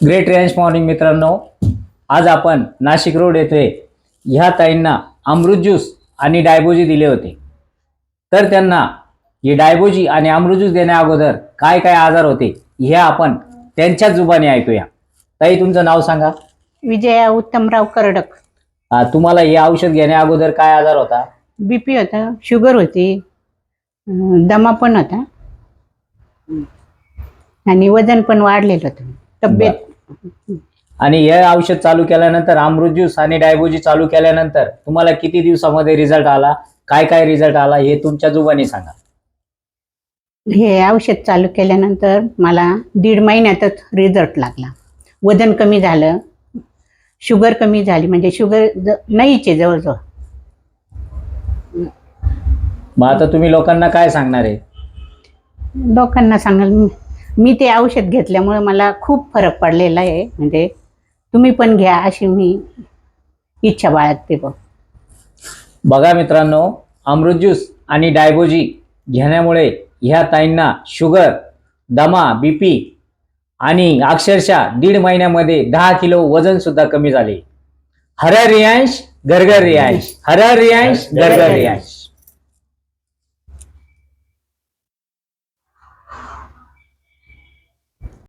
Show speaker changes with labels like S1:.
S1: Great range morning मित्रांनो, आज आपण नाशिक रोड येथे ह्या ताईंना अमृत ज्यूस आणि डायबोजी दिले होते. तर त्यांना हे डायबोजी आणि अमृत ज्यूस देण्या अगोदर काय काय आजार होते हे आपण त्यांच्या जुबानी ऐकूया. ताई, तुमचं नाव सांगा.
S2: विजया उत्तमराव करडक.
S1: तुम्हाला हे औषध घेण्या अगोदर काय आजार होता?
S2: बीपी होता, शुगर होती, दमा पण होता आणि वजन पण वाढलेलं होतं. तब्येत
S1: आणि हे औषध चालू केल्यानंतर, अमृत ज्यूस आणि डायबोजी चालू केल्यानंतर तुम्हाला किती दिवसामध्ये रिझल्ट आला, काय काय रिझल्ट आला हे तुमच्या जुबानी सांगा.
S2: हे औषध चालू केल्यानंतर मला 1.5 महिन्यातच रिझल्ट लागला. वजन कमी झालं, शुगर कमी झाली, म्हणजे शुगर नाहीच आहे जवळजवळ.
S1: मग आता तुम्ही लोकांना काय सांगणार आहे?
S2: लोकांना सांगाल मी ते औषध घेतल्यामुळे मला खूप फरक पडलेला आहे. म्हणजे तुम्ही पण घ्या अशी मी इच्छा बाळगते.
S1: बघा मित्रांनो, अमृत ज्यूस आणि डायबोजी घेण्यामुळे ह्या ताईंना शुगर, दमा, बीपी आणि अक्षरशः 1.5 महिन्यामध्ये 10 किलो वजन सुद्धा कमी झाले. हर रियांश, घर घर रियांश, हर रियांश, घर घर रियांश.